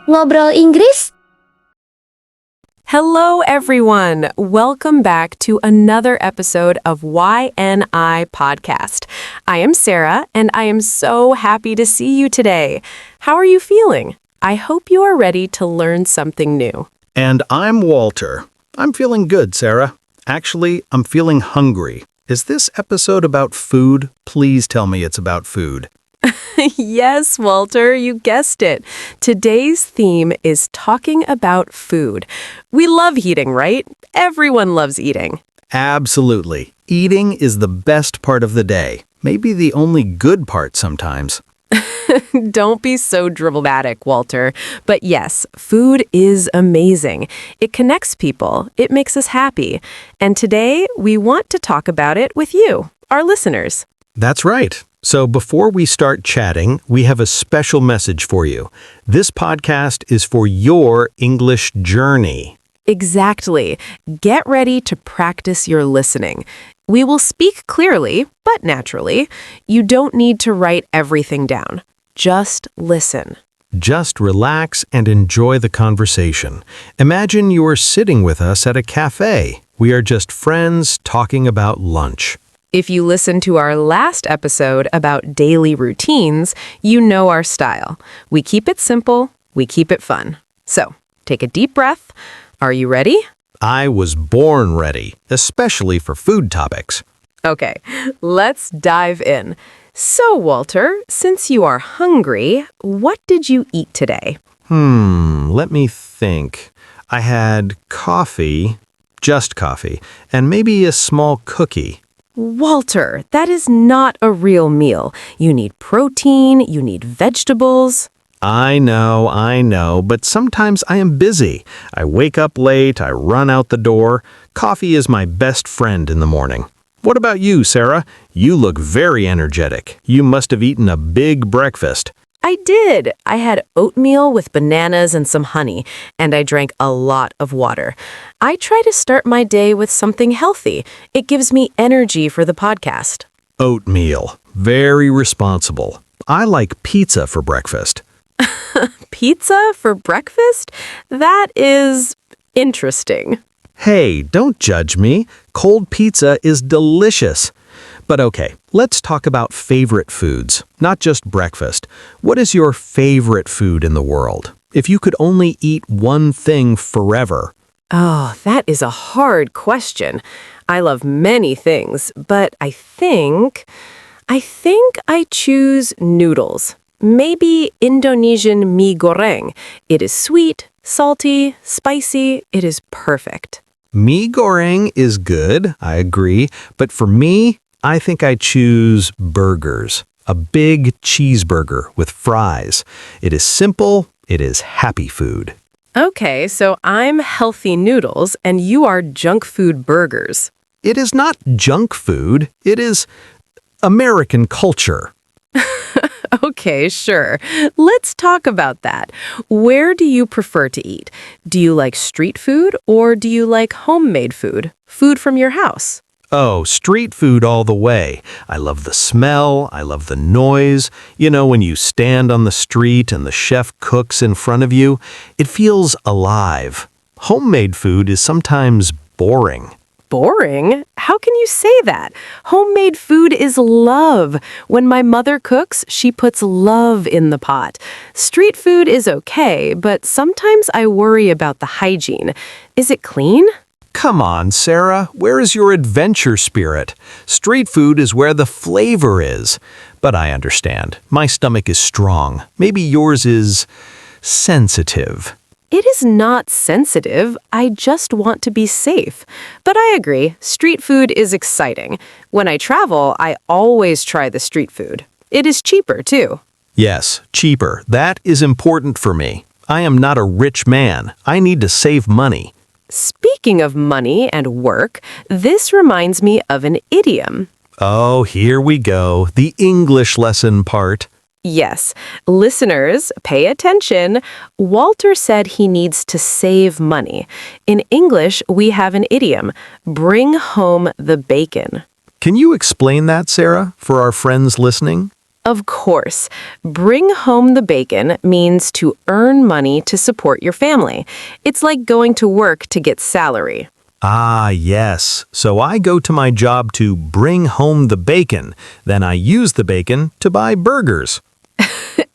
Ngobrol Inggris? Hello, everyone. Welcome back to another episode of YNI Podcast. I am Sarah, and I am so happy to see you today. How are you feeling? I hope you are ready to learn something new. And I'm Walter. I'm feeling good, Sarah. Actually, I'm feeling hungry. Is this episode about food? Please tell me it's about food. Yes, Walter, you guessed it. Today's theme is talking about food. We love eating, right? Everyone loves eating. Absolutely. Eating is the best part of the day. Maybe the only good part sometimes. Don't be so dramatic, Walter. But yes, food is amazing. It connects people. It makes us happy. And today, we want to talk about it with you, our listeners. That's right. So before we start chatting, we have a special message for you. This podcast is for your English journey. Exactly. Get ready to practice your listening. We will speak clearly, but naturally. You don't need to write everything down. Just listen. Just relax and enjoy the conversation. Imagine you are sitting with us at a cafe. We are just friends talking about lunch. If you listen to our last episode about daily routines, you know our style. We keep it simple, we keep it fun. So, take a deep breath. Are you ready? I was born ready, especially for food topics. Okay, let's dive in. So, Walter, since you are hungry, what did you eat today? Let me think. I had coffee, just coffee, and maybe a small cookie. Walter, that is not a real meal. You need protein, you need vegetables. I know, but sometimes I am busy. I wake up late, I run out the door. Coffee is my best friend in the morning. What about you, Sarah? You look very energetic. You must have eaten a big breakfast. I did. I had oatmeal with bananas and some honey, and I drank a lot of water. I try to start my day with something healthy. It gives me energy for the podcast. Oatmeal. Very responsible. I like pizza for breakfast. Pizza for breakfast? That is interesting. Hey, don't judge me. Cold pizza is delicious. But okay, let's talk about favorite foods, not just breakfast. What is your favorite food in the world? If you could only eat one thing forever. Oh, that is a hard question. I love many things, but I think I choose noodles. Maybe Indonesian mie goreng. It is sweet, salty, spicy. It is perfect. Mie goreng is good, I agree. But for me, I think I choose burgers. A big cheeseburger with fries. It is simple. It is happy food. Okay, so I'm healthy noodles and you are junk food burgers. It is not junk food. It is American culture. Okay, sure. Let's talk about that. Where do you prefer to eat? Do you like street food or do you like homemade food? Food from your house? Oh, street food all the way. I love the smell. I love the noise. You know, when you stand on the street and the chef cooks in front of you, it feels alive. Homemade food is sometimes boring. Boring? How can you say that? Homemade food is love. When my mother cooks, she puts love in the pot. Street food is okay, but sometimes I worry about the hygiene. Is it clean? Come on, Sarah. Where is your adventure spirit? Street food is where the flavor is. But I understand. My stomach is strong. Maybe yours is sensitive. It is not sensitive. I just want to be safe. But I agree, street food is exciting. When I travel, I always try the street food. It is cheaper, too. Yes, cheaper. That is important for me. I am not a rich man. I need to save money. Speaking of money and work, this reminds me of an idiom. Oh, here we go. The English lesson part. Yes. Listeners, pay attention. Walter said he needs to save money. In English, we have an idiom, bring home the bacon. Can you explain that, Sarah, for our friends listening? Of course. Bring home the bacon means to earn money to support your family. It's like going to work to get salary. Ah, yes. So I go to my job to bring home the bacon. Then I use the bacon to buy burgers.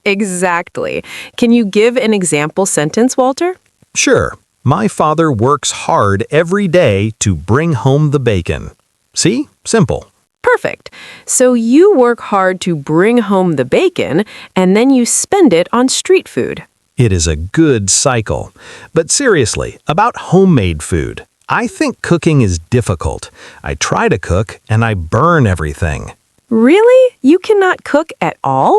Exactly. Can you give an example sentence, Walter? Sure. My father works hard every day to bring home the bacon. See? Simple. Perfect. So you work hard to bring home the bacon, and then you spend it on street food. It is a good cycle. But seriously, about homemade food. I think cooking is difficult. I try to cook and I burn everything. Really? You cannot cook at all?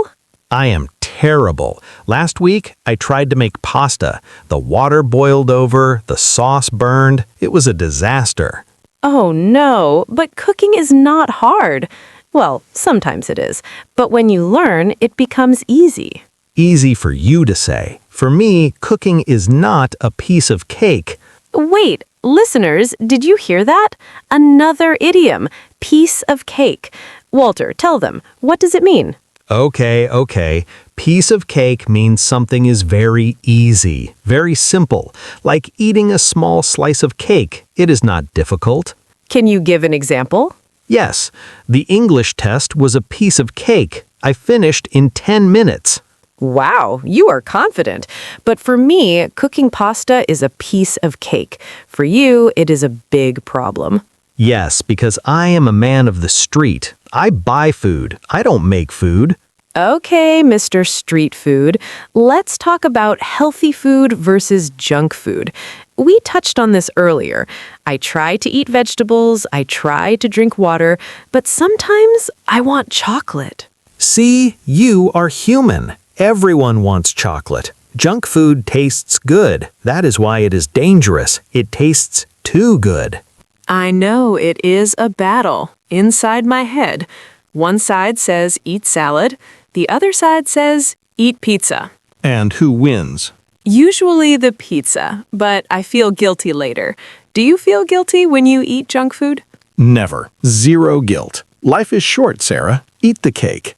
I am terrible. Last week, I tried to make pasta. The water boiled over, the sauce burned. It was a disaster. Oh no, but cooking is not hard. Well, sometimes it is, but when you learn, it becomes easy. Easy for you to say. For me, cooking is not a piece of cake. Wait, listeners, did you hear that? Another idiom, piece of cake. Walter, tell them, what does it mean? Okay. Piece of cake means something is very easy, very simple, like eating a small slice of cake. It is not difficult. Can you give an example? Yes, the English test was a piece of cake. I finished in 10 minutes. Wow, you are confident. But for me, cooking pasta is a piece of cake. For you, it is a big problem. Yes, because I am a man of the street. I buy food. I don't make food. Okay, Mr. Street Food, let's talk about healthy food versus junk food. We touched on this earlier. I try to eat vegetables, I try to drink water, but sometimes I want chocolate. See, you are human. Everyone wants chocolate. Junk food tastes good. That is why it is dangerous. It tastes too good. I know it is a battle inside my head. One side says eat salad, the other side says eat pizza. And who wins? Usually the pizza, but I feel guilty later. Do you feel guilty when you eat junk food? Never. Zero guilt. Life is short, Sarah. Eat the cake.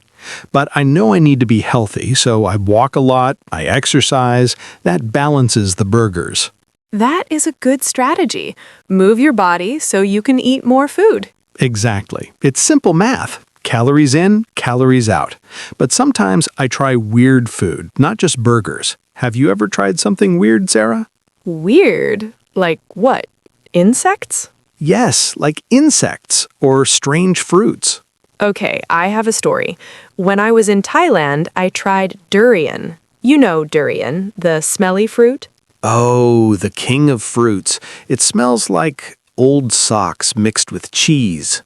But I know I need to be healthy, so I walk a lot, I exercise. That balances the burgers. That is a good strategy. Move your body so you can eat more food. Exactly. It's simple math. Calories in, calories out. But sometimes I try weird food, not just burgers. Have you ever tried something weird, Sarah? Weird? Like what? Insects? Yes, like insects or strange fruits. Okay, I have a story. When I was in Thailand, I tried durian. You know durian, the smelly fruit? Oh, the king of fruits. It smells like old socks mixed with cheese.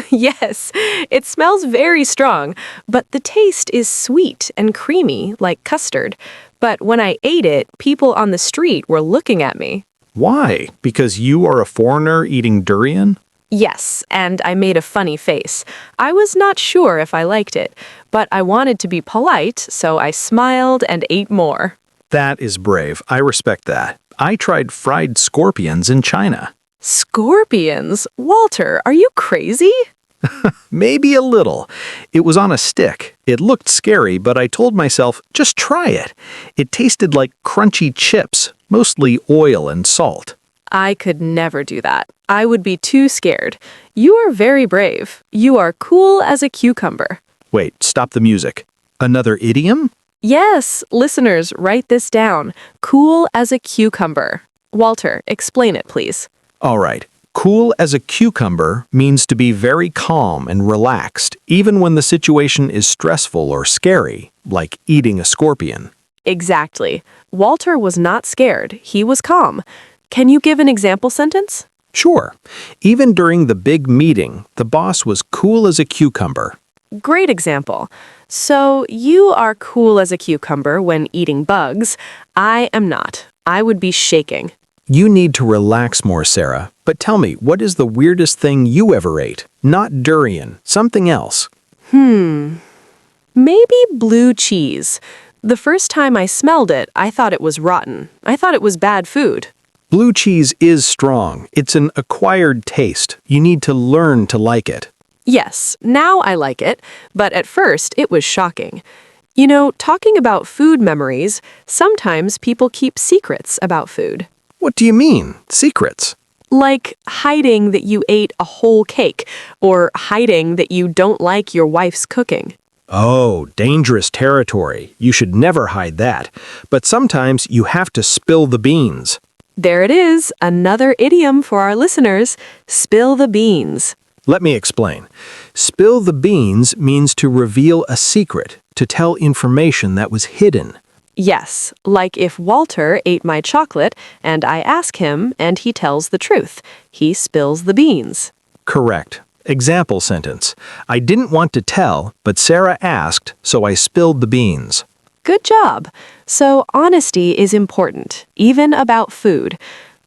Yes, it smells very strong, but the taste is sweet and creamy, like custard. But when I ate it, people on the street were looking at me. Why? Because you are a foreigner eating durian? Yes, and I made a funny face. I was not sure if I liked it, but I wanted to be polite, so I smiled and ate more. That is brave. I respect that. I tried fried scorpions in China. Scorpions? Walter, are you crazy? Maybe a little. It was on a stick. It looked scary, but I told myself, just try it. It tasted like crunchy chips, mostly oil and salt. I could never do that. I would be too scared. You are very brave. You are cool as a cucumber. Wait, stop the music. Another idiom? Yes, listeners, write this down. Cool as a cucumber. Walter, explain it, please. All right. Cool as a cucumber means to be very calm and relaxed, even when the situation is stressful or scary, like eating a scorpion. Exactly. Walter was not scared. He was calm. Can you give an example sentence? Sure. Even during the big meeting, the boss was cool as a cucumber. Great example. So you are cool as a cucumber when eating bugs. I am not. I would be shaking. You need to relax more, Sarah. But tell me, what is the weirdest thing you ever ate? Not durian, something else. Maybe blue cheese. The first time I smelled it, I thought it was rotten. I thought it was bad food. Blue cheese is strong. It's an acquired taste. You need to learn to like it. Yes, now I like it, but at first it was shocking. You know, talking about food memories, sometimes people keep secrets about food. What do you mean, secrets? Like hiding that you ate a whole cake, or hiding that you don't like your wife's cooking. Oh, dangerous territory. You should never hide that. But sometimes you have to spill the beans. There it is, another idiom for our listeners, spill the beans. Let me explain. Spill the beans means to reveal a secret, to tell information that was hidden. Yes, like if Walter ate my chocolate and I ask him and he tells the truth. He spills the beans. Correct. Example sentence. I didn't want to tell, but Sarah asked, so I spilled the beans. Good job. So honesty is important, even about food.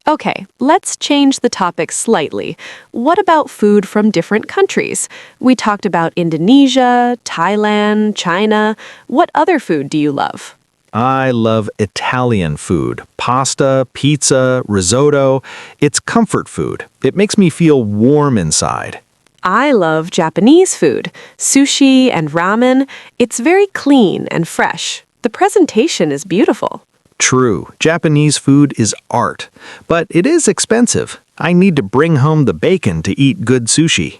Okay, let's change the topic slightly. What about food from different countries? We talked about Indonesia, Thailand, China. What other food do you love? I love Italian food. Pasta, pizza, risotto. It's comfort food. It makes me feel warm inside. I love Japanese food, sushi and ramen. It's very clean and fresh. The presentation is beautiful. True, Japanese food is art, but it is expensive. I need to bring home the bacon to eat good sushi.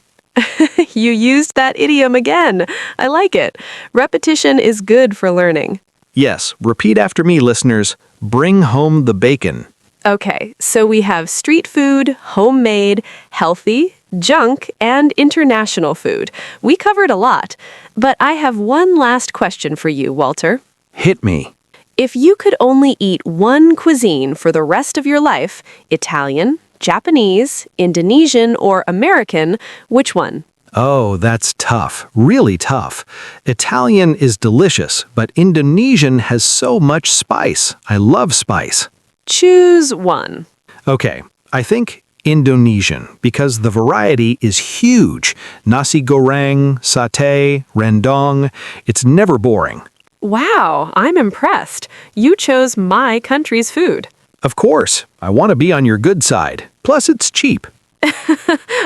You used that idiom again. I like it. Repetition is good for learning. Yes, repeat after me, listeners. Bring home the bacon. Okay, so we have street food, homemade, healthy, junk, and international food. We covered a lot. But I have one last question for you, Walter. Hit me. If you could only eat one cuisine for the rest of your life, Italian, Japanese, Indonesian, or American, which one? Oh, that's tough. Really tough. Italian is delicious, but Indonesian has so much spice. I love spice. Choose one. Okay, I think Indonesian, because the variety is huge. Nasi goreng, satay, rendang. It's never boring. Wow, I'm impressed. You chose my country's food. Of course, I want to be on your good side. Plus, it's cheap.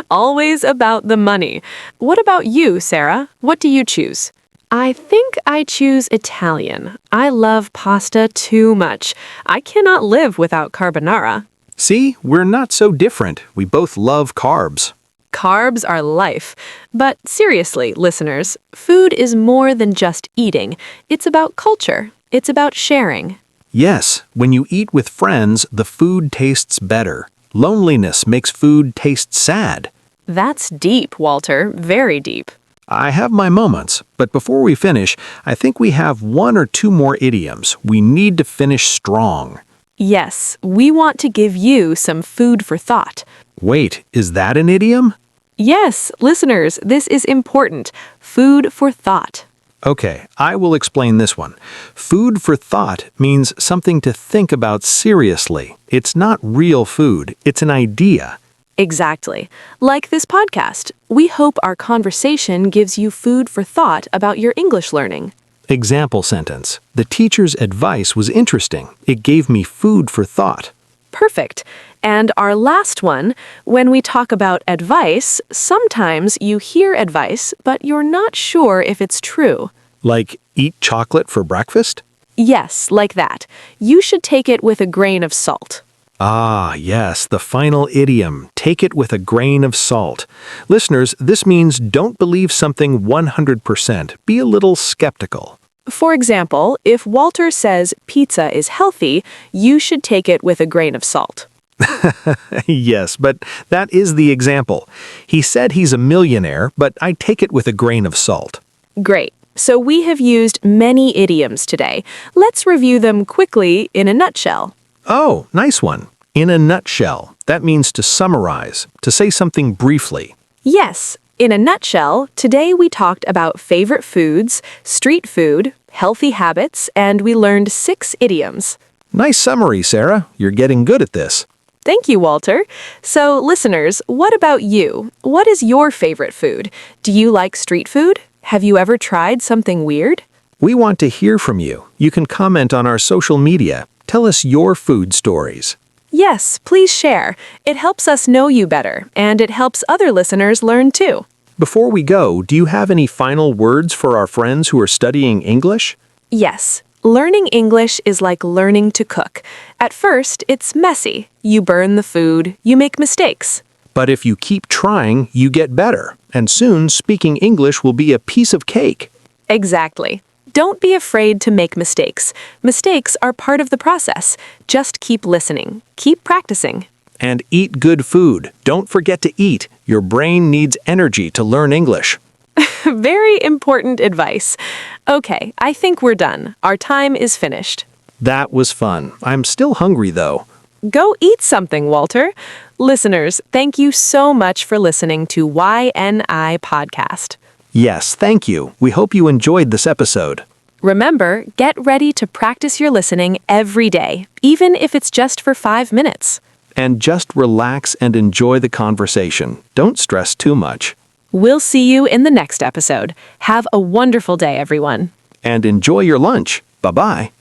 Always about the money. What about you, Sarah? What do you choose? I think I choose Italian. I love pasta too much. I cannot live without carbonara. See, we're not so different. We both love carbs. Carbs are life. But seriously, listeners, food is more than just eating. It's about culture. It's about sharing. Yes, when you eat with friends, the food tastes better. Loneliness makes food taste sad. That's deep, Walter. Very deep. I have my moments, but before we finish, I think we have one or two more idioms. We need to finish strong. Yes, we want to give you some food for thought. Wait, is that an idiom? Yes, listeners, this is important. Food for thought. Okay, I will explain this one. Food for thought means something to think about seriously. It's not real food, it's an idea. Exactly. Like this podcast, we hope our conversation gives you food for thought about your English learning. Example sentence. The teacher's advice was interesting. It gave me food for thought. Perfect. And our last one, when we talk about advice, sometimes you hear advice, but you're not sure if it's true. Like, eat chocolate for breakfast? Yes, like that. You should take it with a grain of salt. Ah, yes, the final idiom. Take it with a grain of salt. Listeners, this means don't believe something 100%. Be a little skeptical. For example, if Walter says pizza is healthy, you should take it with a grain of salt. Yes, but that is the example. He said he's a millionaire, but I take it with a grain of salt. Great. So we have used many idioms today. Let's review them quickly in a nutshell. Oh, nice one. In a nutshell, that means to summarize, to say something briefly. Yes, in a nutshell, today we talked about favorite foods, street food, healthy habits, and we learned 6 idioms. Nice summary, Sarah. You're getting good at this. Thank you, Walter. So, listeners, what about you? What is your favorite food? Do you like street food? Have you ever tried something weird? We want to hear from you. You can comment on our social media. Tell us your food stories. Yes, please share. It helps us know you better, and it helps other listeners learn too. Before we go, do you have any final words for our friends who are studying English? Yes, learning English is like learning to cook. At first, it's messy. You burn the food, you make mistakes. But if you keep trying, you get better, and soon speaking English will be a piece of cake. Exactly. Don't be afraid to make mistakes. Mistakes are part of the process. Just keep listening. Keep practicing. And eat good food. Don't forget to eat. Your brain needs energy to learn English. Very important advice. Okay, I think we're done. Our time is finished. That was fun. I'm still hungry, though. Go eat something, Walter. Listeners, thank you so much for listening to YNI Podcast. Yes, thank you. We hope you enjoyed this episode. Remember, get ready to practice your listening every day, even if it's just for 5 minutes. And just relax and enjoy the conversation. Don't stress too much. We'll see you in the next episode. Have a wonderful day, everyone. And enjoy your lunch. Bye-bye.